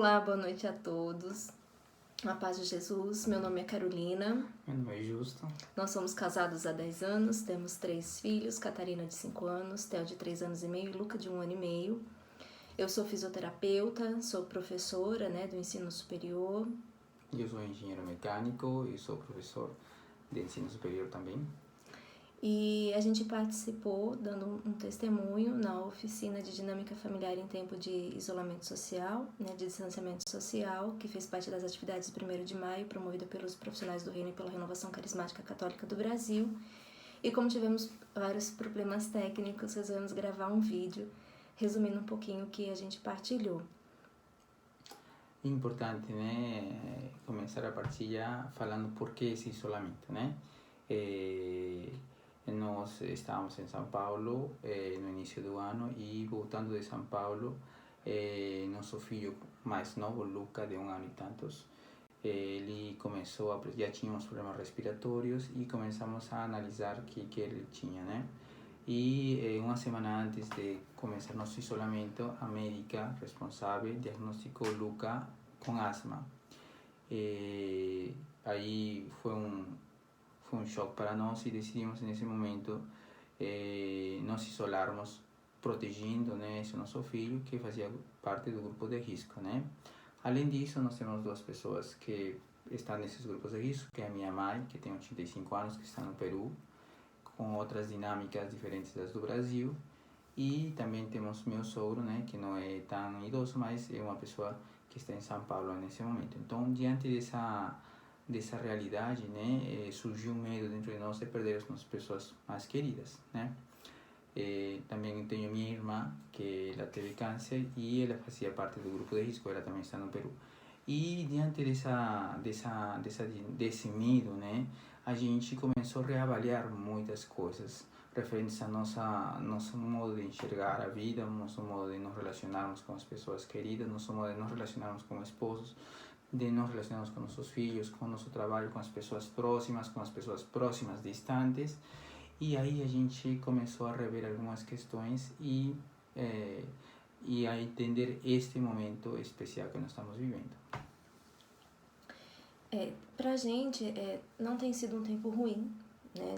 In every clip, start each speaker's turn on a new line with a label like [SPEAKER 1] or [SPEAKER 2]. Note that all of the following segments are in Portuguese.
[SPEAKER 1] Olá, boa noite a todos. A paz de Jesus. Meu nome é Carolina.
[SPEAKER 2] Meu nome é Justo.
[SPEAKER 1] Nós somos casados há 10 anos, temos 3 filhos, Catarina de 5 anos, Theo de 3 anos e meio e Luca de 1 ano e meio. Eu sou fisioterapeuta, sou professora, do ensino superior.
[SPEAKER 2] Eu sou engenheiro mecânico e sou professor de ensino superior também.
[SPEAKER 1] E a gente participou, dando um testemunho, na oficina de dinâmica familiar em tempo de isolamento social, de distanciamento social, que fez parte das atividades do 1º de maio, promovida pelos profissionais do Reino e pela Renovação Carismática Católica do Brasil. E como tivemos vários problemas técnicos, resolvemos gravar um vídeo, resumindo um pouquinho o que a gente partilhou.
[SPEAKER 2] Importante, começar a partilhar falando por que esse isolamento, Nós estávamos em São Paulo no início do ano e voltando de São Paulo, nosso filho mais novo, Luca, de 1 ano e tantos, ele começou já tínhamos problemas respiratórios e começamos a analisar o que ele tinha, E uma semana antes de começar nosso isolamento, a médica responsável diagnosticou Luca com asma. Aí foi um choque para nós e decidimos nesse momento nos isolarmos, protegendo esse nosso filho que fazia parte do grupo de risco, Além disso, nós temos 2 pessoas que estão nesses grupos de risco, que é a minha mãe, que tem 85 anos, que está no Peru, com outras dinâmicas diferentes das do Brasil, e também temos meu sogro, que não é tão idoso, mas é uma pessoa que está em São Paulo nesse momento. Então, diante dessa realidade, surgiu um medo dentro de nós de perder as nossas pessoas mais queridas, Também tenho minha irmã, que ela teve câncer e ela fazia parte do grupo de risco, ela também está no Peru. E diante desse medo, a gente começou a reavaliar muitas coisas referentes a nosso modo de enxergar a vida, nosso modo de nos relacionarmos com as pessoas queridas, nosso modo de nos relacionarmos com esposos, de nos relacionarmos com nossos filhos, com nosso trabalho, com as pessoas próximas, distantes. E aí a gente começou a rever algumas questões e a entender este momento especial que nós estamos vivendo.
[SPEAKER 1] Pra gente, não tem sido um tempo ruim,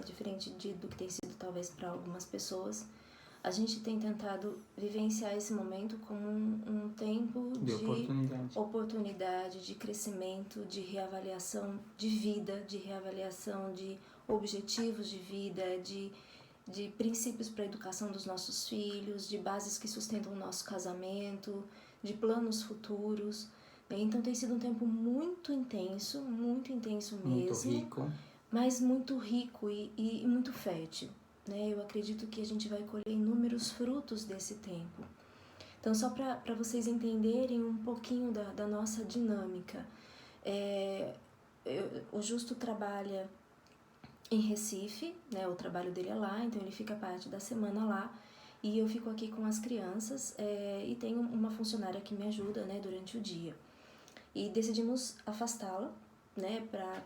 [SPEAKER 1] diferente do que tem sido talvez para algumas pessoas. A gente tem tentado vivenciar esse momento como um tempo de oportunidade, de crescimento, de reavaliação de vida, de reavaliação de objetivos de vida, de princípios para a educação dos nossos filhos, de bases que sustentam o nosso casamento, de planos futuros. Então tem sido um tempo muito intenso mesmo.
[SPEAKER 2] Muito rico.
[SPEAKER 1] Mas muito rico e muito fértil. Eu acredito que a gente vai colher inúmeros frutos desse tempo. Então, só para vocês entenderem um pouquinho da nossa dinâmica. O Justo trabalha em Recife, o trabalho dele é lá, então ele fica parte da semana lá. E eu fico aqui com as crianças e tenho uma funcionária que me ajuda durante o dia. E decidimos afastá-la,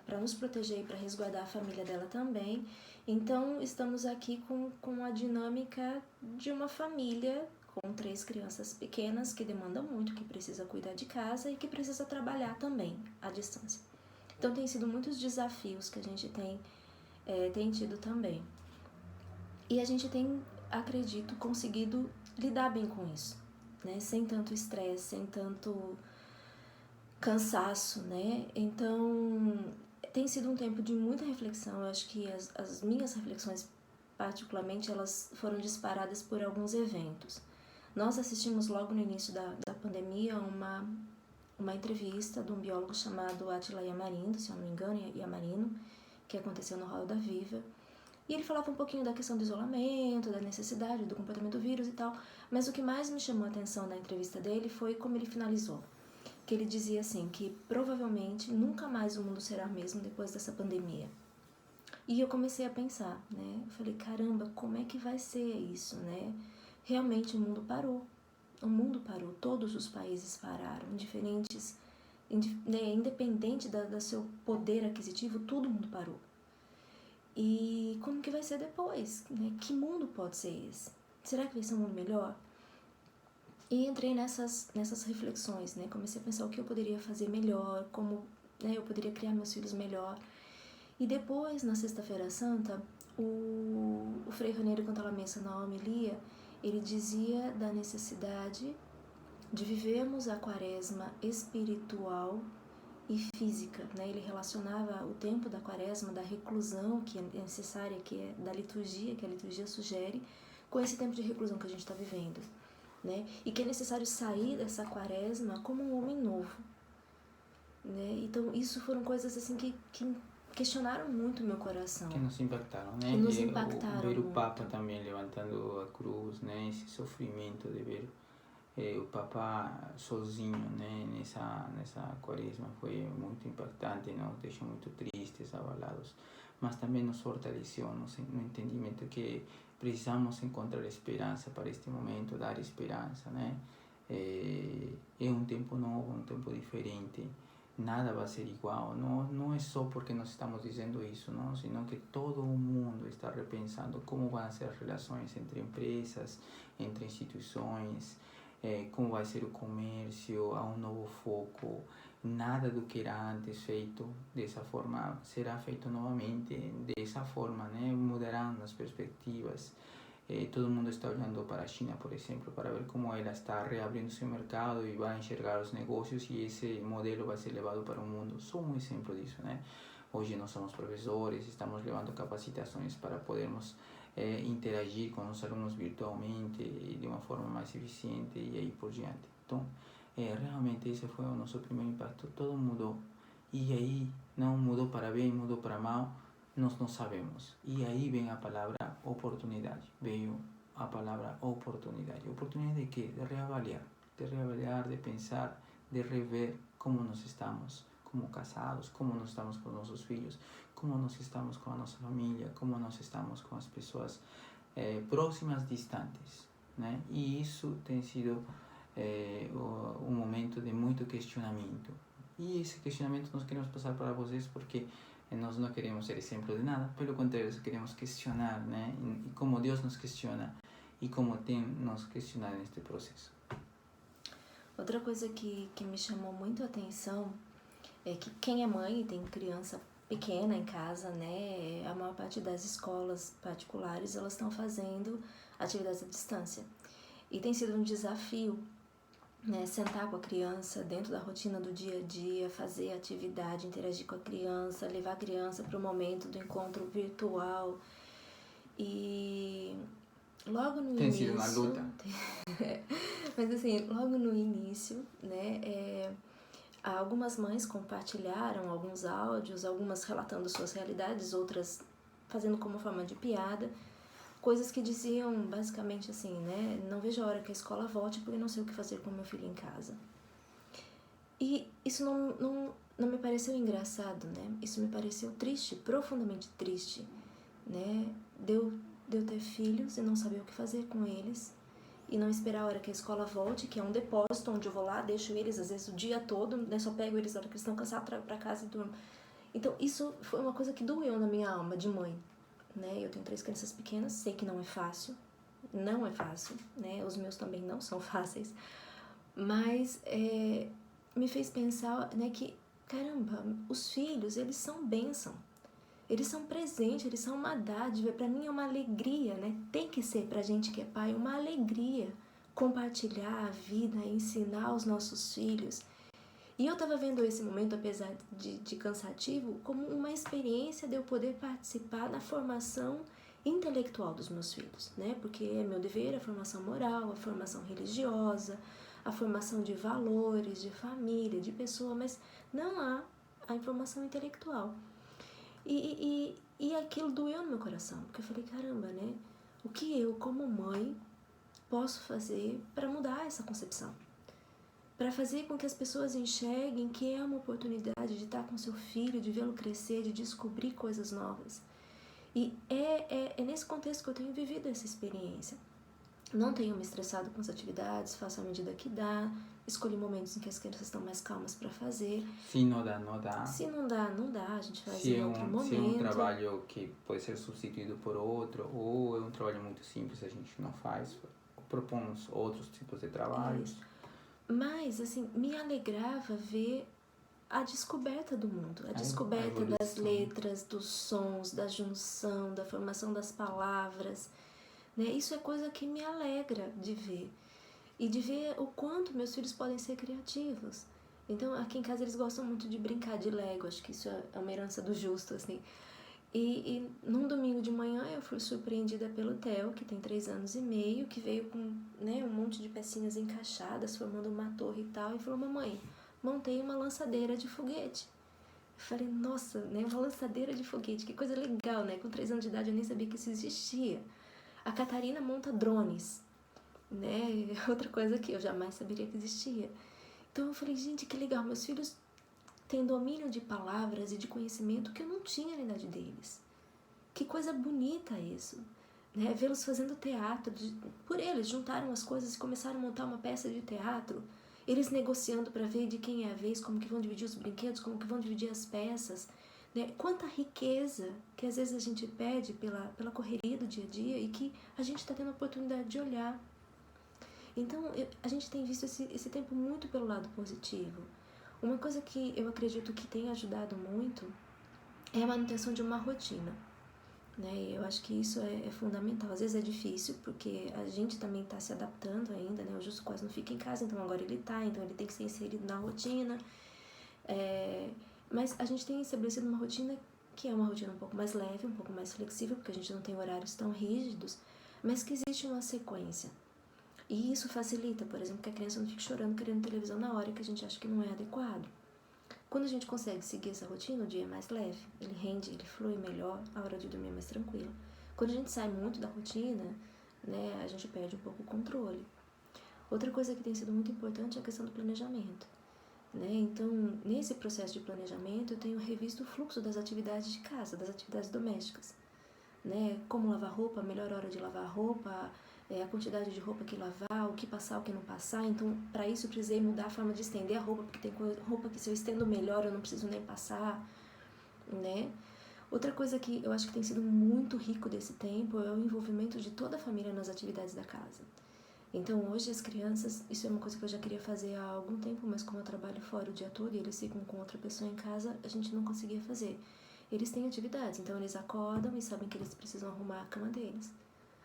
[SPEAKER 1] para nos proteger e para resguardar a família dela também. Então, estamos aqui com a dinâmica de uma família com 3 crianças pequenas que demandam muito, que precisa cuidar de casa e que precisa trabalhar também à distância. Então, tem sido muitos desafios que a gente tem tido também. E a gente tem, acredito, conseguido lidar bem com isso, sem tanto estresse, sem tanto cansaço, Então, tem sido um tempo de muita reflexão. Eu acho que as minhas reflexões, particularmente, elas foram disparadas por alguns eventos. Nós assistimos logo no início da pandemia uma entrevista de um biólogo chamado Átila Yamarino, se eu não me engano, Yamarino, que aconteceu no Roda Viva. E ele falava um pouquinho da questão do isolamento, da necessidade, do comportamento do vírus e tal. Mas o que mais me chamou a atenção na entrevista dele foi como ele finalizou. Que ele dizia assim, que provavelmente nunca mais o mundo será o mesmo depois dessa pandemia. E eu comecei a pensar, Eu falei, caramba, como é que vai ser isso, Realmente o mundo parou, todos os países pararam, independente do seu poder aquisitivo, todo mundo parou. E como que vai ser depois, Que mundo pode ser esse? Será que vai ser um mundo melhor? E entrei nessas reflexões, né? Comecei a pensar o que eu poderia fazer melhor, como, né, eu poderia criar meus filhos melhor. E depois, na Sexta-feira Santa, o Frei Raniero, quando ela menciona na homilia, ele dizia da necessidade de vivermos a quaresma espiritual e física, né? Ele relacionava o tempo da quaresma, da reclusão que é necessária, que é da liturgia, que a liturgia sugere, com esse tempo de reclusão que a gente está vivendo, né? E que é necessário sair dessa quaresma como um homem novo, né? Então, isso foram coisas assim que questionaram muito o meu coração.
[SPEAKER 2] Que nos impactaram, né?
[SPEAKER 1] Que nos
[SPEAKER 2] E
[SPEAKER 1] impactaram
[SPEAKER 2] ver o
[SPEAKER 1] muito.
[SPEAKER 2] Papa também levantando a cruz, né? Esse sofrimento de ver o Papa sozinho, né? Nessa quaresma foi muito impactante, nos deixou muito tristes, abalados, mas também nos fortaleceu no entendimento que precisamos encontrar esperança para este momento, dar esperança, né? É um tempo novo, um tempo diferente. Nada vai ser igual, não é só porque nós estamos dizendo isso, não, sino que todo o mundo está repensando como vão ser as relações entre empresas, entre instituições, como vai ser o comércio, há um novo foco, nada do que era antes feito dessa forma será feito novamente dessa forma, né? Mudarão as perspectivas. Todo mundo está olhando para a China, por exemplo, para ver como ela está reabrindo seu mercado e vai enxergar os negócios, e esse modelo vai ser levado para o mundo. Sou um exemplo disso, né? Hoje nós somos professores, estamos levando capacitações para podermos interagir com os alunos virtualmente e de uma forma mais eficiente e aí por diante. Então, realmente esse foi o nosso primeiro impacto. Todo mudou. E aí, não mudou para bem, mudou para mal, nós não sabemos. E aí vem a palavra oportunidade. Veio a palavra oportunidade. Oportunidade de quê? De reavaliar, de pensar, de rever como nós estamos como casados, como nós estamos com nossos filhos, como nós estamos com a nossa família, como nós estamos com as pessoas próximas, distantes, né? E isso tem sido um momento de muito questionamento. E esse questionamento nós queremos passar para vocês porque nós não queremos ser exemplo de nada, pelo contrário, queremos questionar, né? E como Deus nos questiona e como tem nos questionado neste processo.
[SPEAKER 1] Outra coisa que me chamou muito a atenção é que quem é mãe e tem criança pequena em casa, né? A maior parte das escolas particulares, elas estão fazendo atividades à distância. E tem sido um desafio, né, sentar com a criança dentro da rotina do dia a dia, fazer atividade, interagir com a criança, levar a criança para o momento do encontro virtual. E logo no
[SPEAKER 2] tem
[SPEAKER 1] início...
[SPEAKER 2] sido uma luta.
[SPEAKER 1] Mas assim, logo no início, né, algumas mães compartilharam alguns áudios, algumas relatando suas realidades, outras fazendo como forma de piada, coisas que diziam basicamente assim, né? Não vejo a hora que a escola volte porque não sei o que fazer com meu filho em casa. E isso não me pareceu engraçado, né? Isso me pareceu triste, profundamente triste, né? De eu ter filhos e não saber o que fazer com eles e não esperar a hora que a escola volte, que é um depósito onde eu vou lá, deixo eles às vezes o dia todo, né? Só pego eles na hora que eles estão cansados, trago para casa e durmo. Então isso foi uma coisa que doeu na minha alma de mãe. Né? Eu tenho 3 crianças pequenas, sei que não é fácil, né? Os meus também não são fáceis, mas me fez pensar, né, que, caramba, os filhos, eles são bênção, eles são presente, eles são uma dádiva, para mim é uma alegria, né? Tem que ser pra gente que é pai uma alegria compartilhar a vida, ensinar os nossos filhos. E eu estava vendo esse momento, apesar de cansativo, como uma experiência de eu poder participar da formação intelectual dos meus filhos, né? Porque é meu dever a formação moral, a formação religiosa, a formação de valores, de família, de pessoa, mas não há a informação intelectual. E aquilo doeu no meu coração, porque eu falei, caramba, né? O que eu, como mãe, posso fazer para mudar essa concepção? Para fazer com que as pessoas enxerguem que é uma oportunidade de estar com seu filho, de vê-lo crescer, de descobrir coisas novas. E é nesse contexto que eu tenho vivido essa experiência. Não tenho me estressado com as atividades, faço à medida que dá, escolhi momentos em que as crianças estão mais calmas para fazer.
[SPEAKER 2] Se não dá, não dá.
[SPEAKER 1] Se não dá, a gente faz em outro momento.
[SPEAKER 2] Se é um trabalho que pode ser substituído por outro, ou é um trabalho muito simples, a gente não faz, propomos outros tipos de trabalhos.
[SPEAKER 1] Mas, assim, me alegrava ver a descoberta do mundo, a descoberta das letras, dos sons, da junção, da formação das palavras, né? Isso é coisa que me alegra de ver. E de ver o quanto meus filhos podem ser criativos. Então, aqui em casa eles gostam muito de brincar de Lego, acho que isso é uma herança do Justo, assim. E num domingo de manhã eu fui surpreendida pelo Theo, que tem 3 anos e meio, que veio com, né, um monte de pecinhas encaixadas, formando uma torre e tal, e falou: mamãe, montei uma lançadeira de foguete. Eu falei: nossa, né, uma lançadeira de foguete, que coisa legal, né? Com 3 anos de idade eu nem sabia que isso existia. A Catarina monta drones, né? Outra coisa que eu jamais saberia que existia. Então eu falei: gente, que legal, meus filhos têm domínio de palavras e de conhecimento que eu não tinha na idade deles. Que coisa bonita isso, né? Vê-los fazendo teatro, por eles juntaram as coisas e começaram a montar uma peça de teatro, eles negociando para ver de quem é a vez, como que vão dividir os brinquedos, como que vão dividir as peças, né? Quanta riqueza que às vezes a gente perde pela correria do dia a dia e que a gente está tendo a oportunidade de olhar. Então a gente tem visto esse tempo muito pelo lado positivo. Uma coisa que eu acredito que tem ajudado muito é a manutenção de uma rotina, né? Eu acho que isso é fundamental. Às vezes é difícil, porque a gente também está se adaptando ainda, né? O Justo quase não fica em casa, então agora ele está, então ele tem que ser inserido na rotina. Mas a gente tem estabelecido uma rotina que é uma rotina um pouco mais leve, um pouco mais flexível, porque a gente não tem horários tão rígidos, mas que existe uma sequência. E isso facilita, por exemplo, que a criança não fique chorando querendo televisão na hora que a gente acha que não é adequado. Quando a gente consegue seguir essa rotina, o dia é mais leve, ele rende, ele flui melhor, a hora de dormir é mais tranquila. Quando a gente sai muito da rotina, né, a gente perde um pouco o controle. Outra coisa que tem sido muito importante é a questão do planejamento, né? Então, nesse processo de planejamento, eu tenho revisto o fluxo das atividades de casa, das atividades domésticas, né? Como lavar roupa, a melhor hora de lavar a roupa, a quantidade de roupa que lavar, o que passar, o que não passar. Então, para isso eu precisei mudar a forma de estender a roupa, porque tem roupa que se eu estendo melhor eu não preciso nem passar, né? Outra coisa que eu acho que tem sido muito rico desse tempo é o envolvimento de toda a família nas atividades da casa. Então, hoje as crianças, isso é uma coisa que eu já queria fazer há algum tempo, mas como eu trabalho fora o dia todo e eles ficam com outra pessoa em casa, a gente não conseguia fazer. Eles têm atividades, então eles acordam e sabem que eles precisam arrumar a cama deles.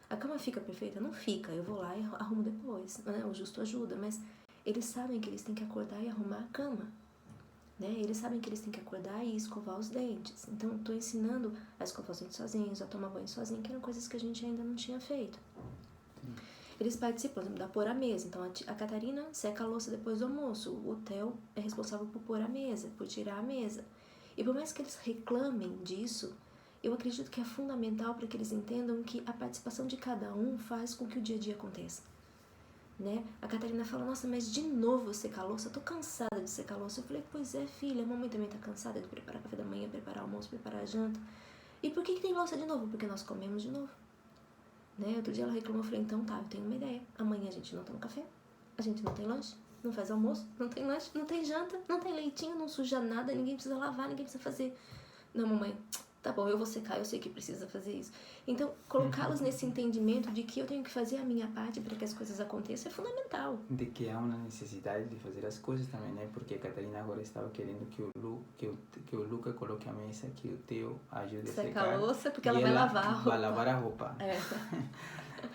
[SPEAKER 1] A cama fica perfeita? Não fica, eu vou lá e arrumo depois, né? O Justo ajuda, mas eles sabem que eles têm que acordar e arrumar a cama, né? Eles sabem que eles têm que acordar e escovar os dentes. Então, estou ensinando a escovar os dentes sozinhos, a tomar banho sozinho, que eram coisas que a gente ainda não tinha feito. Eles participam, por exemplo, da pôr a mesa. Então, a Catarina seca a louça depois do almoço. O Theo é responsável por pôr a mesa, por tirar a mesa. E por mais que eles reclamem disso, eu acredito que é fundamental para que eles entendam que a participação de cada um faz com que o dia a dia aconteça, né? A Catarina fala: nossa, mas de novo eu secar a louça, eu tô cansada de secar a louça. Eu falei: pois é, filha, a mamãe também tá cansada de preparar café da manhã, preparar almoço, preparar a janta. E por que tem louça de novo? Porque nós comemos de novo, né? Outro dia ela reclamou, eu falei: então tá, eu tenho uma ideia. Amanhã a gente não toma café, a gente não tem lanche, não faz almoço, não tem lanche, não tem janta, não tem leitinho, não suja nada, ninguém precisa lavar, ninguém precisa fazer. Não, mamãe, tá bom, eu vou secar, eu sei que precisa fazer isso. Então, colocá-los nesse entendimento de que eu tenho que fazer a minha parte para que as coisas aconteçam é fundamental.
[SPEAKER 2] De que há uma necessidade de fazer as coisas também, né? Porque a Catarina agora estava querendo que o Luca coloque a mesa, que o Theo ajude a secar
[SPEAKER 1] a louça, porque ela vai lavar a roupa.
[SPEAKER 2] Vai lavar a roupa.
[SPEAKER 1] É.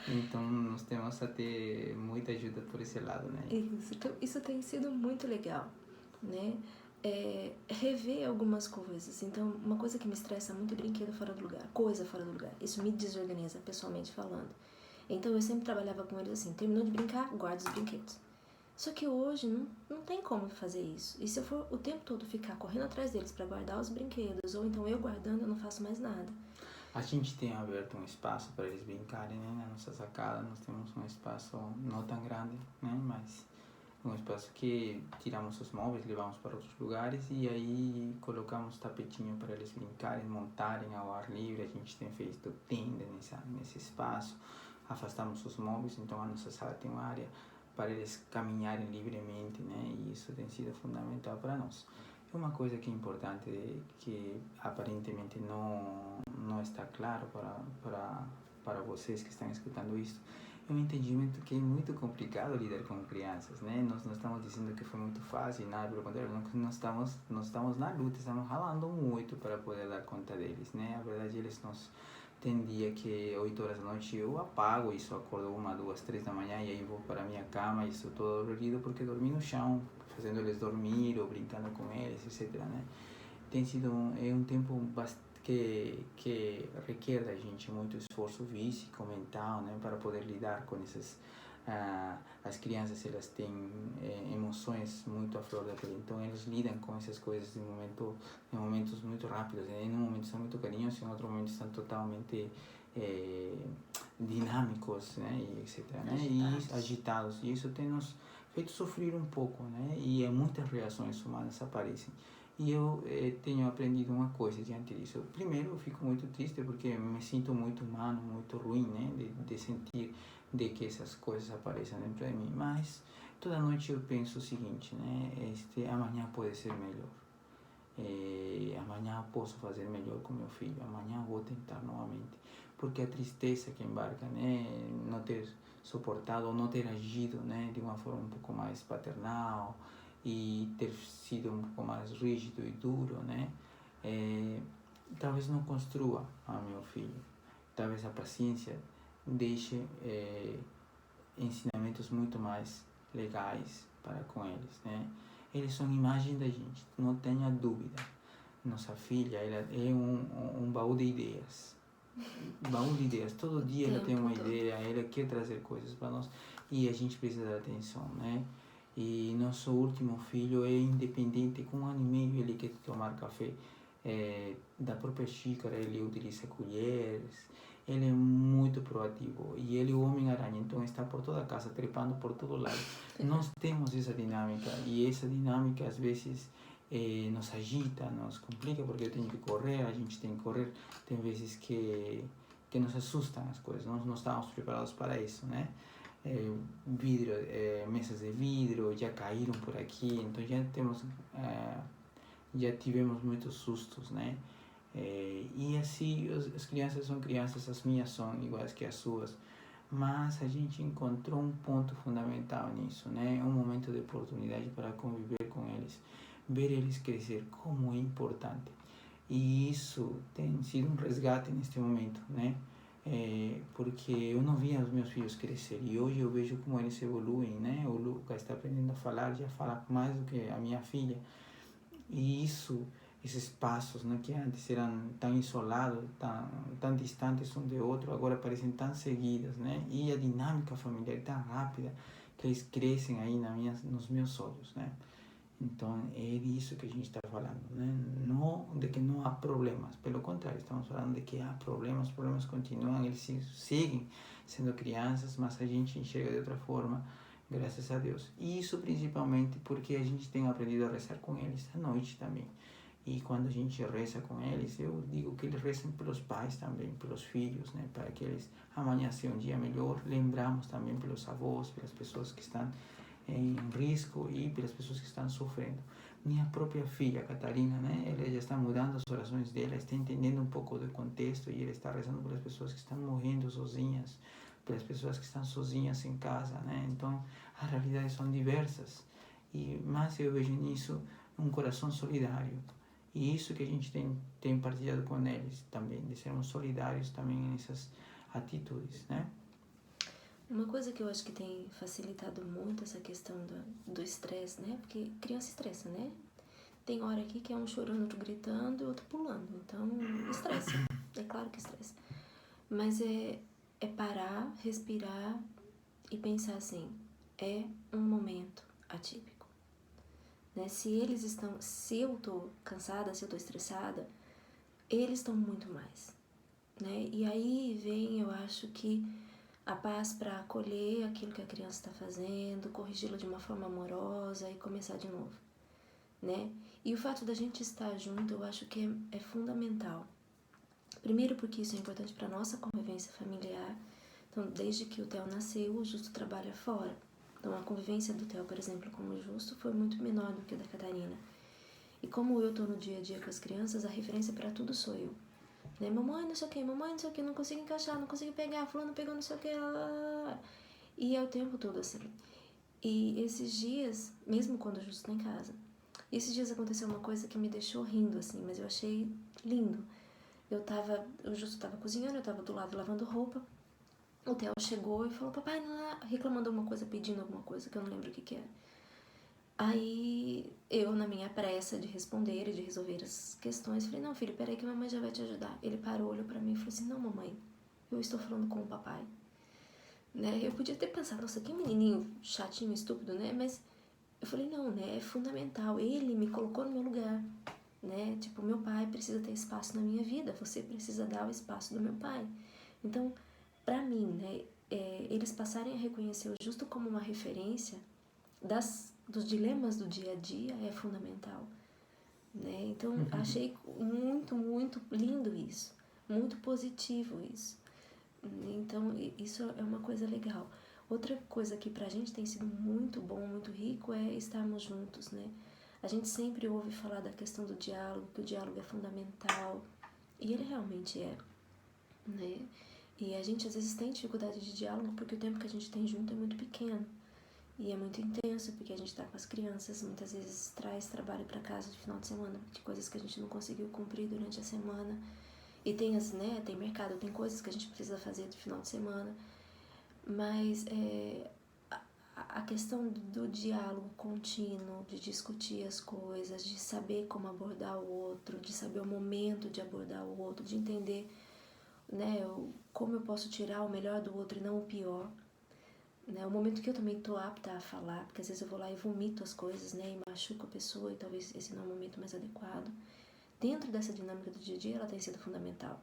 [SPEAKER 2] Então, nós temos até muita ajuda por esse lado, né?
[SPEAKER 1] Isso, então, isso tem sido muito legal, né? Rever algumas coisas. Então, uma coisa que me estressa muito é brinquedo fora do lugar, coisa fora do lugar. Isso me desorganiza, pessoalmente falando. Então, eu sempre trabalhava com eles assim: terminou de brincar, guarda os brinquedos. Só que hoje não tem como fazer isso. E se eu for o tempo todo ficar correndo atrás deles para guardar os brinquedos, ou então eu guardando, eu não faço mais nada.
[SPEAKER 2] A gente tem aberto um espaço para eles brincarem, né? Na nossa sacada nós temos um espaço não tão grande, né? Mas um espaço que tiramos os móveis, levamos para outros lugares e aí colocamos tapetinho para eles brincarem, montarem ao ar livre. A gente tem feito tenda nesse espaço, afastamos os móveis, então a nossa sala tem uma área para eles caminharem livremente, né? E isso tem sido fundamental para nós. É uma coisa que é importante, que aparentemente não está claro para vocês que estão escutando isso, um entendimento que é muito complicado lidar com crianças, né? Nós não estamos dizendo que foi muito fácil, nada, pelo contrário, nós estamos na luta, estamos ralando muito para poder dar conta deles, né? A verdade, eles nos tem dia que 8 horas da noite eu apago isso, acordo 1, 2, 3 da manhã e aí vou para a minha cama e estou todo dolorido porque dormi no chão, fazendo eles dormir ou brincando com eles, etc, né? Tem sido um tempo que requer da gente muito esforço físico, mental, né, para poder lidar com essas as crianças, elas têm emoções muito à flor da pele, então eles lidam com essas coisas em momentos muito rápidos, né? Em um momento são muito carinhosos, em outro momento estão totalmente dinâmicos, né, e etc, né, e agitados, e isso tem nos feito sofrer um pouco, né, e muitas reações humanas aparecem. E eu tenho aprendido uma coisa diante disso. Primeiro, eu fico muito triste porque me sinto muito humano, muito ruim, né? De sentir de que essas coisas apareçam dentro de mim. Mas toda noite eu penso o seguinte, né? Amanhã pode ser melhor. Amanhã posso fazer melhor com meu filho. Amanhã vou tentar novamente. Porque a tristeza que embarca, né? Não ter suportado ou não ter agido, né? De uma forma um pouco mais paternal, e ter sido um pouco mais rígido e duro, né? Talvez não construa a meu filho. Talvez a paciência deixe ensinamentos muito mais legais para com eles, né? Eles são imagem da gente, não tenha dúvida. Nossa filha, ela é um baú de ideias. Baú de ideias. Todo dia ela tem uma ideia, ela quer trazer coisas para nós e a gente precisa dar atenção, né? E nosso último filho é independente, com 1 ano e meio ele quer tomar café da própria xícara, ele utiliza colheres, ele é muito proativo e ele é o Homem-Aranha, então está por toda a casa, trepando por todo lado. Nós temos essa dinâmica e essa dinâmica às vezes nos agita, nos complica porque eu tenho que correr, a gente tem que correr, tem vezes que nos assustam as coisas, nós não estamos preparados para isso, né? Vidro, mesas de vidro já caíram por aqui, então já tivemos muitos sustos, né? E assim as crianças são crianças, as minhas são iguais que as suas, mas a gente encontrou um ponto fundamental nisso, né? Um momento de oportunidade para conviver com eles, ver eles crescer, como é importante. E isso tem sido um resgate neste momento, né? Porque eu não via os meus filhos crescer e hoje eu vejo como eles evoluem, né? O Lucas está aprendendo a falar, já fala mais do que a minha filha. E isso, esses passos, né, que antes eram tão isolados, tão distantes um do outro, agora parecem tão seguidos, né? E a dinâmica familiar é tão rápida que eles crescem aí nos meus olhos, né? Então é disso que a gente está falando, né? Não de que não há problemas, pelo contrário, estamos falando de que há problemas, os problemas continuam, eles seguem sendo crianças, mas a gente enxerga de outra forma, graças a Deus. E isso principalmente porque a gente tem aprendido a rezar com eles à noite também. E quando a gente reza com eles, eu digo que eles rezam pelos pais também, pelos filhos, né? Para que eles amanhã seja um dia melhor. Lembramos também pelos avós, pelas pessoas que estão em risco e pelas pessoas que estão sofrendo. Minha própria filha, Catarina, né? Ela já está mudando as orações dela, está entendendo um pouco do contexto e ela está rezando pelas pessoas que estão morrendo sozinhas, pelas pessoas que estão sozinhas em casa, né? Então, as realidades são diversas, mas eu vejo nisso um coração solidário. E isso que a gente tem partilhado com eles também, de sermos solidários também nessas atitudes, né?
[SPEAKER 1] Uma coisa que eu acho que tem facilitado muito essa questão do estresse, né? Porque criança estressa, né? Tem hora aqui que é um chorando, outro gritando e outro pulando. Então, estressa. É claro que estressa. Mas é parar, respirar e pensar assim, é um momento atípico. Né? Se eu tô cansada, se eu tô estressada, eles estão muito mais. Né? E aí vem, eu acho que a paz para acolher aquilo que a criança está fazendo, corrigi-la de uma forma amorosa e começar de novo, né? E o fato da gente estar junto, eu acho que é fundamental. Primeiro porque isso é importante para a nossa convivência familiar. Então, desde que o Theo nasceu, o Justo trabalha fora. Então, a convivência do Theo, por exemplo, com o Justo foi muito menor do que a da Catarina. E como eu estou no dia a dia com as crianças, a referência para tudo sou eu. Né? Mamãe, não sei o que, não consigo encaixar, não consigo pegar, fulano pegou não sei o que. E é o tempo todo assim. E esses dias, mesmo quando o Justo tá em casa, esses dias aconteceu uma coisa que me deixou rindo, assim, mas eu achei lindo. O Justo tava cozinhando, eu tava do lado lavando roupa. O Theo chegou e falou, papai, não, reclamando alguma coisa, pedindo alguma coisa, que eu não lembro o que era. Aí eu, na minha pressa de responder e de resolver as questões, falei, não, filho, peraí que a mamãe já vai te ajudar. Ele parou, olhou pra mim e falou assim, não, mamãe, eu estou falando com o papai. Né? Eu podia ter pensado, nossa, que menininho chatinho, estúpido, né? Mas eu falei, não, né? É fundamental. Ele me colocou no meu lugar, né? Tipo, meu pai precisa ter espaço na minha vida, você precisa dar o espaço do meu pai. Então, pra mim, né? Eles passarem a reconhecer o Justo como uma referência dos dilemas do dia a dia é fundamental, né? Então, achei muito, muito lindo isso, muito positivo isso. Então, isso é uma coisa legal. Outra coisa que pra gente tem sido muito bom, muito rico, é estarmos juntos, né? A gente sempre ouve falar da questão do diálogo, que o diálogo é fundamental, e ele realmente é, né? E a gente às vezes tem dificuldade de diálogo porque o tempo que a gente tem junto é muito pequeno. E é muito intenso, porque a gente tá com as crianças, muitas vezes traz trabalho para casa de final de semana, de coisas que a gente não conseguiu cumprir durante a semana. E tem tem mercado, tem coisas que a gente precisa fazer de final de semana. Mas a questão do diálogo contínuo, de discutir as coisas, de saber como abordar o outro, de saber o momento de abordar o outro, de entender, né, como eu posso tirar o melhor do outro e não o pior. Né, o momento que eu também estou apta a falar, porque às vezes eu vou lá e vomito as coisas, né, e machuco a pessoa, e talvez esse não é o momento mais adequado. Dentro dessa dinâmica do dia a dia, ela tem sido fundamental.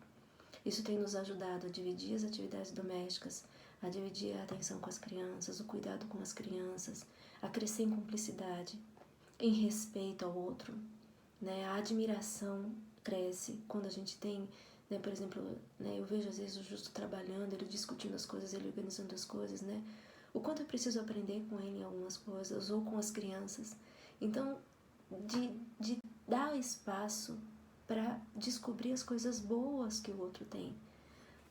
[SPEAKER 1] Isso tem nos ajudado a dividir as atividades domésticas, a dividir a atenção com as crianças, o cuidado com as crianças, a crescer em cumplicidade, em respeito ao outro, né, a admiração cresce quando a gente tem, né, por exemplo, né, eu vejo às vezes o Justo trabalhando, ele discutindo as coisas, ele organizando as coisas, né, o quanto eu preciso aprender com ele em algumas coisas, ou com as crianças. Então, de dar espaço para descobrir as coisas boas que o outro tem,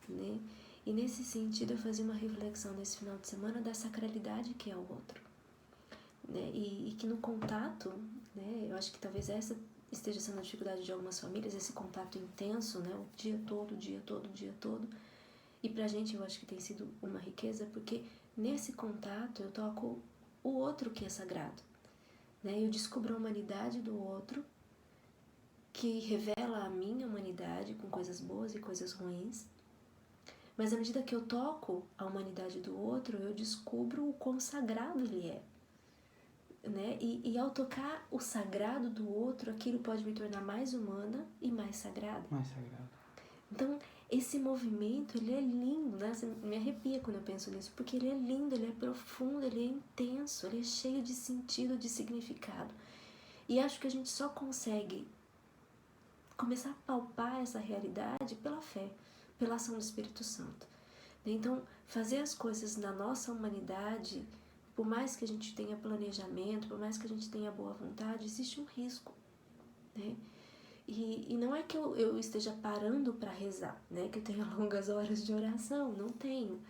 [SPEAKER 1] né? E nesse sentido eu fazia uma reflexão nesse final de semana da sacralidade que é o outro, né? E que no contato, né, eu acho que talvez essa esteja sendo a dificuldade de algumas famílias, esse contato intenso, né, o dia todo, o dia todo, o dia todo. E pra gente eu acho que tem sido uma riqueza, porque nesse contato eu toco o outro que é sagrado, né? Eu descubro a humanidade do outro, que revela a minha humanidade com coisas boas e coisas ruins. Mas à medida que eu toco a humanidade do outro, eu descubro o quão sagrado ele é, né? E ao tocar o sagrado do outro, aquilo pode me tornar mais humana e mais sagrada.
[SPEAKER 2] Mais sagrado.
[SPEAKER 1] Então, esse movimento, ele é lindo, né? Você me arrepia quando eu penso nisso, porque ele é lindo, ele é profundo, ele é intenso, ele é cheio de sentido, de significado. E acho que a gente só consegue começar a palpar essa realidade pela fé, pela ação do Espírito Santo. Então, fazer as coisas na nossa humanidade, por mais que a gente tenha planejamento, por mais que a gente tenha boa vontade, existe um risco, né? E não é que eu esteja parando para rezar, né? Que eu tenha longas horas de oração, não tenho.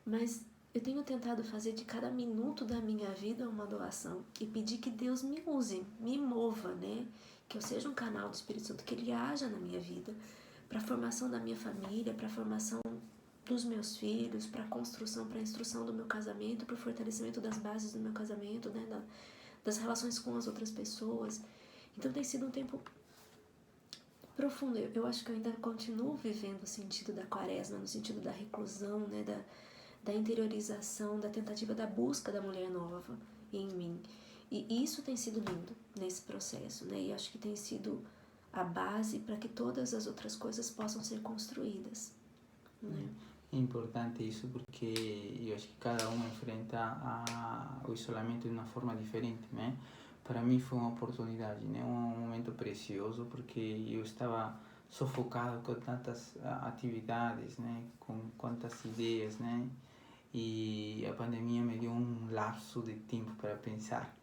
[SPEAKER 1] Mas eu tenho tentado fazer de cada minuto da minha vida uma doação e pedir que Deus me use, me mova, né? Que eu seja um canal do Espírito Santo, que Ele haja na minha vida, para a formação da minha família, para a formação dos meus filhos, para a construção, para a instrução do meu casamento, para o fortalecimento das bases do meu casamento, né? Das relações com as outras pessoas. Então tem sido um tempo profundo. Eu acho que eu ainda continuo vivendo o sentido da quaresma, no sentido da reclusão, né? Da interiorização, da tentativa da busca da mulher nova em mim. E isso tem sido lindo nesse processo, né? E acho que tem sido a base para que todas as outras coisas possam ser construídas, né?
[SPEAKER 2] É importante isso porque eu acho que cada um enfrenta o isolamento de uma forma diferente, né? Para mim foi uma oportunidade, né? Um momento precioso porque eu estava sufocado com tantas atividades, né? Com quantas ideias, né? E a pandemia me deu um lapso de tempo para pensar,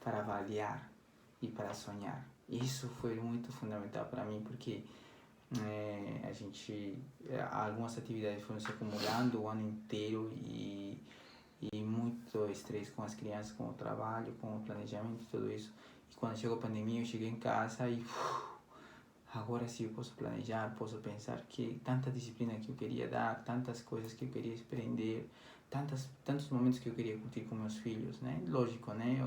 [SPEAKER 2] para avaliar e para sonhar. Isso foi muito fundamental para mim porque a gente algumas atividades foram se acumulando o ano inteiro e e muito estresse com as crianças, com o trabalho, com o planejamento e tudo isso. E quando chegou a pandemia, eu cheguei em casa e agora sim eu posso planejar, posso pensar que tanta disciplina que eu queria dar, tantas coisas que eu queria aprender, tantos momentos que eu queria curtir com meus filhos, né? Lógico, né?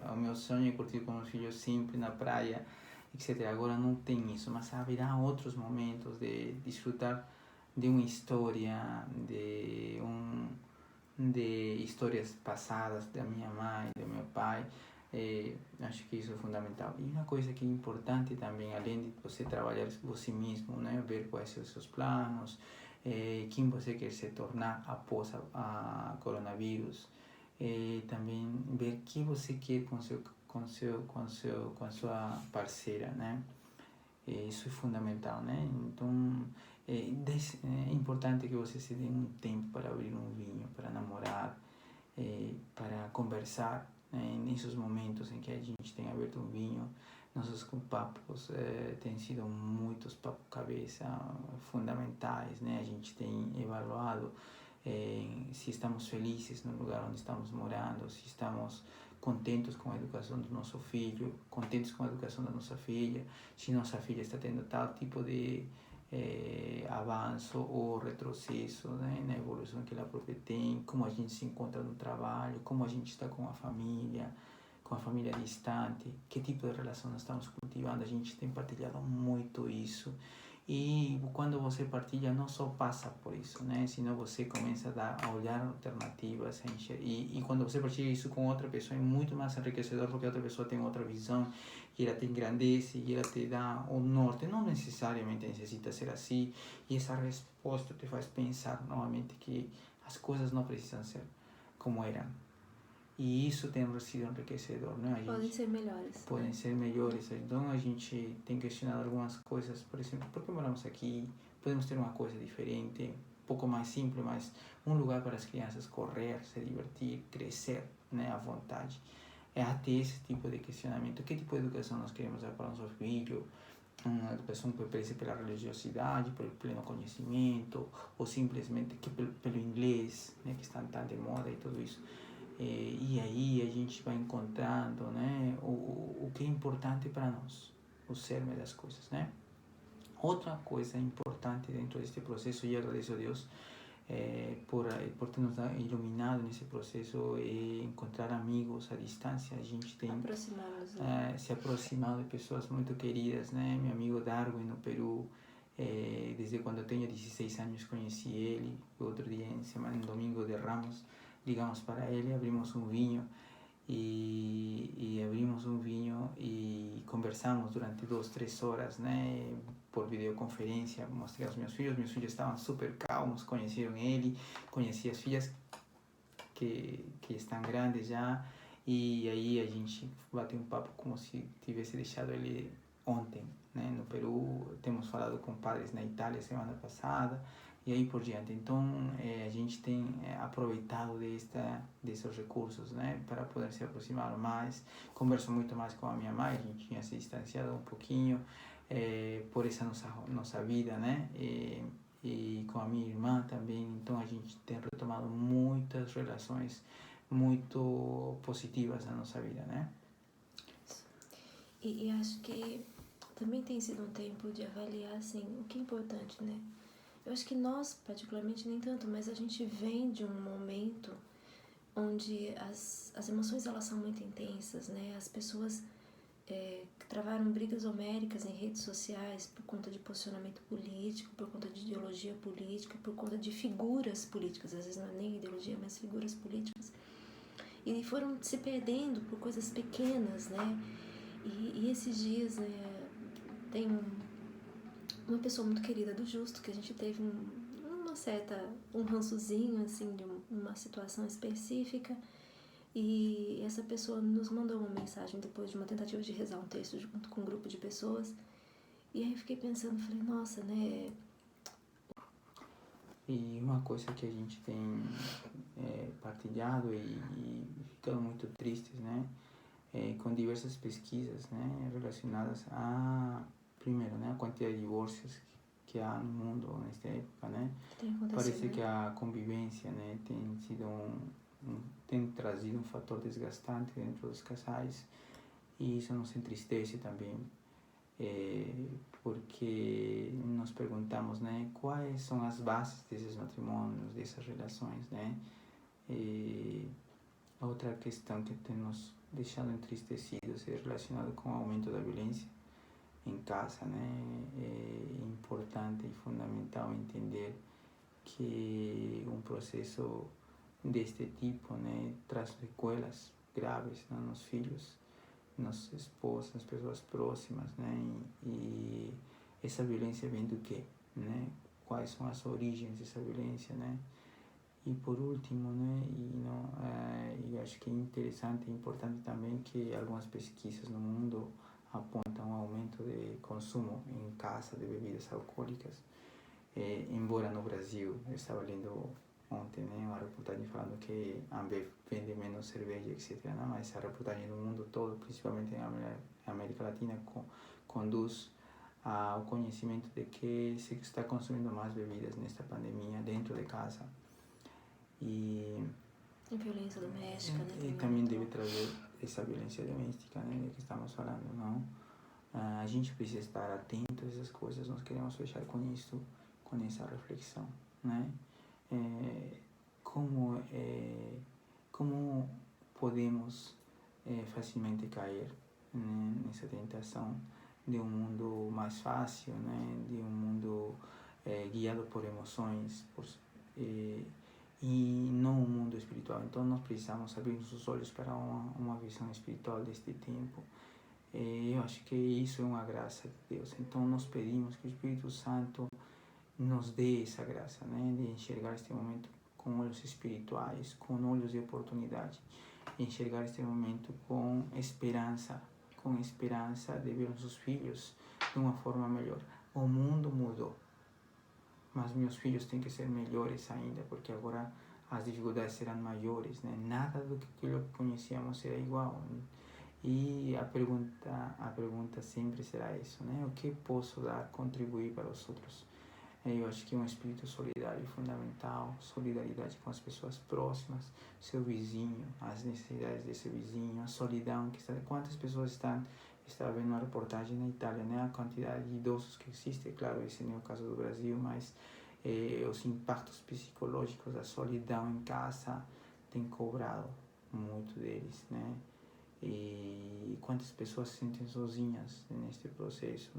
[SPEAKER 2] O meu sonho é curtir com meus filhos sempre na praia, etc. Agora não tem isso, mas haverá outros momentos de desfrutar de uma história, de histórias passadas da minha mãe, do meu pai. Acho que isso é fundamental. E uma coisa que é importante também, além de você trabalhar você mesmo, né? Ver quais são os seus planos, quem você quer se tornar após a coronavírus, também ver o que você quer com a sua parceira, né? Isso é fundamental, né? Então, é importante que você se dê um tempo para abrir um vinho, para namorar, para conversar, né? Nesses momentos em que a gente tem aberto um vinho, nossos papos têm sido muitos papos cabeça fundamentais, né? A gente tem evaluado se estamos felizes no lugar onde estamos morando, se estamos contentes com a educação do nosso filho, contentes com a educação da nossa filha, se nossa filha está tendo tal tipo de avanço ou retrocesso, né, na evolução que ela própria tem, como a gente se encontra no trabalho, como a gente está com a família distante, que tipo de relação nós estamos cultivando. A gente tem partilhado muito isso. E quando você partilha, não só passa por isso, né? Senão você começa a olhar alternativas, e quando você partilha isso com outra pessoa, é muito mais enriquecedor, porque a outra pessoa tem outra visão, e ela te engrandece, e ela te dá o norte. Não necessariamente necessita ser assim, e essa resposta te faz pensar novamente que as coisas não precisam ser como eram. E isso tem sido enriquecedor, né?
[SPEAKER 1] Podem ser melhores.
[SPEAKER 2] Podem ser melhores. Então a gente tem questionado algumas coisas, por exemplo, por que moramos aqui? Podemos ter uma coisa diferente, um pouco mais simples, mas um lugar para as crianças correr, se divertir, crescer, né, à vontade. É até esse tipo de questionamento. Que tipo de educação nós queremos dar para o nosso filho? Uma educação que preze pela religiosidade, pelo pleno conhecimento, ou simplesmente que pelo inglês, né, que está tão de moda e tudo isso. E aí a gente vai encontrando, né, o que é importante para nós, o cerne das coisas, né? Outra coisa importante dentro deste processo, e agradeço a Deus por ter nos iluminado nesse processo, é encontrar amigos à distância. A gente tem se aproximado de pessoas muito queridas, né? Meu amigo Darwin no Peru, desde quando eu tenho 16 anos conheci ele. Outro dia, em domingo de Ramos, ligamos para ele, abrimos um vinho e conversamos durante 2, 3 horas, né, por videoconferência. Mostrei aos meus filhos estavam super calmos, conheceram ele, conheci as filhas que estão grandes já, e aí a gente bateu um papo como se tivesse deixado ele ontem, né, no Peru. Temos falado com padres na Itália semana passada, e aí por diante. Então a gente tem aproveitado desses recursos, né, para poder se aproximar mais. Converso muito mais com a minha mãe, a gente tinha se distanciado um pouquinho por essa nossa vida, né, e com a minha irmã também. Então a gente tem retomado muitas relações muito positivas na nossa vida, né?
[SPEAKER 1] E acho que também tem sido um tempo de avaliar, assim, o que é importante, né? Eu acho que nós, particularmente, nem tanto, mas a gente vem de um momento onde as emoções, elas são muito intensas, né? As pessoas travaram brigas homéricas em redes sociais por conta de posicionamento político, por conta de ideologia política, por conta de figuras políticas. Às vezes não é nem ideologia, mas figuras políticas. E foram se perdendo por coisas pequenas, né? E esses dias tem uma pessoa muito querida do Justo, que a gente teve um rançozinho, assim, de uma situação específica, e essa pessoa nos mandou uma mensagem depois de uma tentativa de rezar um texto junto com um grupo de pessoas, e aí eu fiquei pensando, falei, nossa, né?
[SPEAKER 2] E uma coisa que a gente tem partilhado e ficando muito tristes, né, com diversas pesquisas, né, relacionadas a, primeiro, né, a quantidade de divórcios que há no mundo nesta época, né? Parece que a convivência, né, tem sido tem trazido um fator desgastante dentro dos casais, e isso nos entristece também, porque nos perguntamos, né, quais são as bases desses matrimônios, dessas relações, né? E outra questão que tem nos deixado entristecidos é relacionado com o aumento da violência em casa, né? É importante e fundamental entender que um processo deste tipo, né, traz sequelas graves, né, nos filhos, nas esposas, nas pessoas próximas, né? E essa violência vem do quê, né? Quais são as origens dessa violência, né? E por último, né, e acho que é interessante e importante também que algumas pesquisas no mundo apontam um aumento de consumo em casa de bebidas alcoólicas. Embora no Brasil, eu estava lendo ontem, né, uma reportagem falando que a Ambev vende menos cerveja, etc. Né, mas a reportagem no mundo todo, principalmente em América Latina, conduz ao conhecimento de que se está consumindo mais bebidas nesta pandemia dentro de casa. E
[SPEAKER 1] violência doméstica, né?
[SPEAKER 2] E também deve trazer essa violência doméstica, né, de que estamos falando, não? A gente precisa estar atento a essas coisas. Nós queremos fechar com isso, com essa reflexão, né? Como podemos facilmente cair, né, nessa tentação de um mundo mais fácil, né, de um mundo guiado por emoções, e não um mundo espiritual. Então nós precisamos abrir nossos olhos para uma visão espiritual deste tempo. Eu acho que isso é uma graça de Deus. Então nós pedimos que o Espírito Santo nos dê essa graça, né, de enxergar este momento com olhos espirituais, com olhos de oportunidade, enxergar este momento com esperança de ver nossos filhos de uma forma melhor. O mundo mudou, mas meus filhos têm que ser melhores ainda, porque agora as dificuldades serão maiores, né? Nada do que eu conhecíamos será igual. E a pergunta sempre será isso, né? O que posso dar, contribuir para os outros? Eu acho que um espírito solidário é fundamental, solidariedade com as pessoas próximas, seu vizinho, as necessidades desse vizinho, a solidão que está. Quantas pessoas estava vendo uma reportagem na Itália, né? A quantidade de idosos que existe, claro, esse não é o caso do Brasil, mas os impactos psicológicos, a solidão em casa tem cobrado muito deles, né? E quantas pessoas se sentem sozinhas neste processo.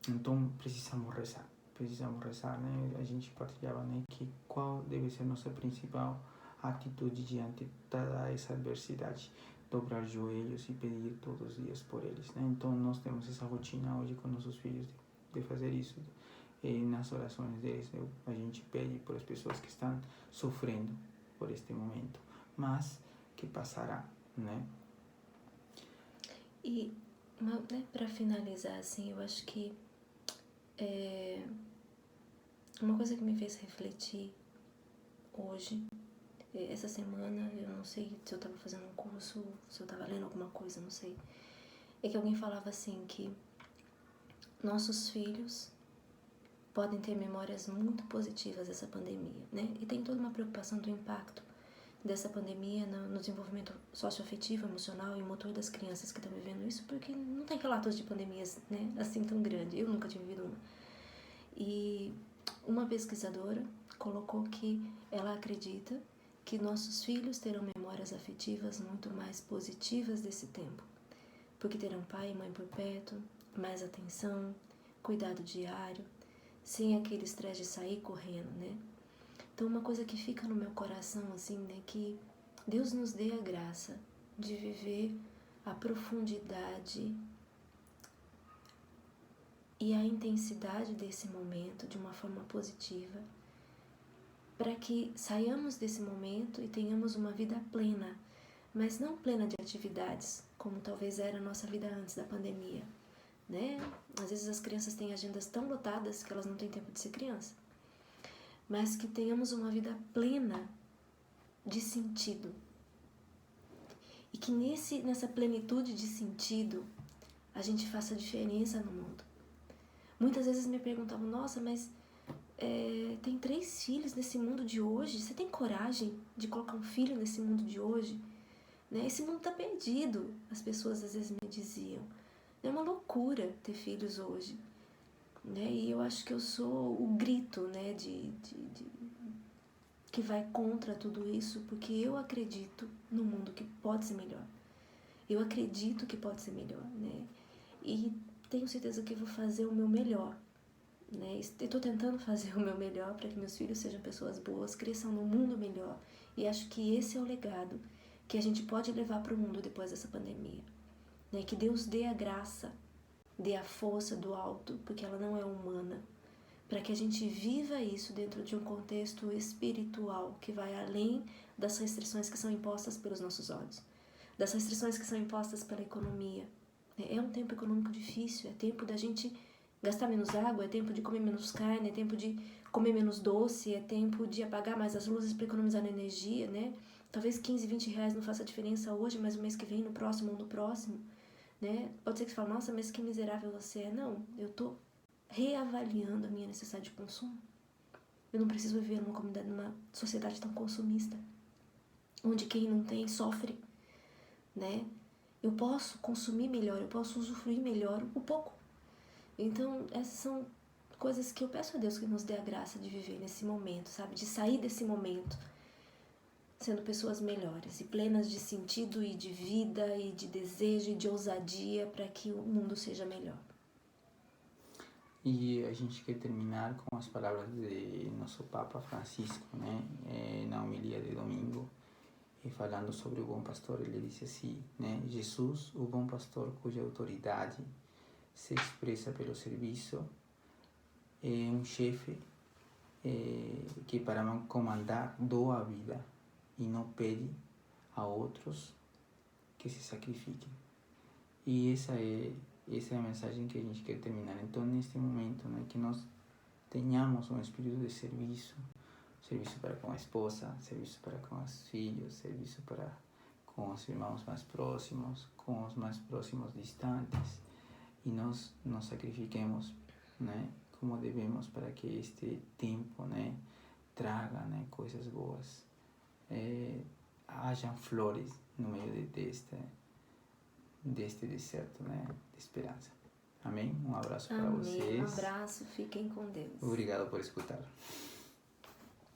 [SPEAKER 2] Então precisamos rezar, né? A gente partilhava, né, que qual deve ser nossa principal atitude diante de toda essa adversidade: dobrar joelhos e pedir todos os dias por eles, né? Então nós temos essa rotina hoje com nossos filhos de fazer isso, e nas orações deles a gente pede por as pessoas que estão sofrendo por este momento, mas que passará, né?
[SPEAKER 1] E, né, para finalizar, assim, eu acho que uma coisa que me fez refletir hoje, essa semana, eu não sei se eu estava fazendo um curso, se eu estava lendo alguma coisa, não sei, é que alguém falava assim que nossos filhos podem ter memórias muito positivas dessa pandemia, né? E tem toda uma preocupação do impacto dessa pandemia no desenvolvimento socioafetivo, emocional e motor das crianças que estão vivendo isso, porque não tem relatos de pandemias, né, assim tão grande. Eu nunca tinha vivido uma. E uma pesquisadora colocou que ela acredita que nossos filhos terão memórias afetivas muito mais positivas desse tempo, porque terão pai e mãe por perto, mais atenção, cuidado diário, sem aquele estresse de sair correndo, né? Então, uma coisa que fica no meu coração, assim, né, que Deus nos dê a graça de viver a profundidade e a intensidade desse momento de uma forma positiva, para que saiamos desse momento e tenhamos uma vida plena, mas não plena de atividades, como talvez era a nossa vida antes da pandemia, né? Às vezes as crianças têm agendas tão lotadas que elas não têm tempo de ser criança, mas que tenhamos uma vida plena de sentido. E que nessa plenitude de sentido a gente faça diferença no mundo. Muitas vezes me perguntavam, nossa, mas tem 3 filhos nesse mundo de hoje. Você tem coragem de colocar um filho nesse mundo de hoje? Né? Esse mundo tá perdido, as pessoas às vezes me diziam. É uma loucura ter filhos hoje. Né? E eu acho que eu sou o grito, né, que vai contra tudo isso, porque eu acredito no mundo que pode ser melhor. Eu acredito que pode ser melhor, né? E tenho certeza que vou fazer o meu melhor, né? Estou tentando fazer o meu melhor para que meus filhos sejam pessoas boas, cresçam num mundo melhor. E acho que esse é o legado que a gente pode levar para o mundo depois dessa pandemia, né? Que Deus dê a graça, dê a força do alto, porque ela não é humana, para que a gente viva isso dentro de um contexto espiritual que vai além das restrições que são impostas pelos nossos olhos, das restrições que são impostas pela economia. É um tempo econômico difícil, é tempo da gente gastar menos água, é tempo de comer menos carne, é tempo de comer menos doce, é tempo de apagar mais as luzes para economizar na energia, né? Talvez 15, 20 reais não faça diferença hoje, mas o mês que vem, no próximo ou no próximo, né? Pode ser que você fale, nossa, mas que miserável você é. Não, eu tô reavaliando a minha necessidade de consumo. Eu não preciso viver numa comunidade, numa sociedade tão consumista, onde quem não tem sofre, né? Eu posso consumir melhor, eu posso usufruir melhor o pouco. Então, essas são coisas que eu peço a Deus que nos dê a graça de viver nesse momento, sabe? De sair desse momento sendo pessoas melhores e plenas de sentido e de vida e de desejo e de ousadia para que o mundo seja melhor.
[SPEAKER 2] E a gente quer terminar com as palavras de nosso Papa Francisco, né? Na homilia de domingo, falando sobre o bom pastor, ele disse assim, né? Jesus, o bom pastor cuja autoridade se expressa pelo serviço, é um chefe que para comandar doa a vida e não pede a outros que se sacrifiquem. E essa é a mensagem que a gente quer terminar. Então, neste momento, né, que nós tenhamos um espírito de serviço para com a esposa, serviço para com os filhos, serviço para com os irmãos mais próximos, com os mais próximos distantes, e nós nos sacrifiquemos, né, como devemos, para que este tempo, né, traga, né, coisas boas, hajam flores no meio deste deserto, né, de esperança. Amém? Um abraço para vocês.
[SPEAKER 1] Um abraço, fiquem com Deus.
[SPEAKER 2] Obrigado por escutar.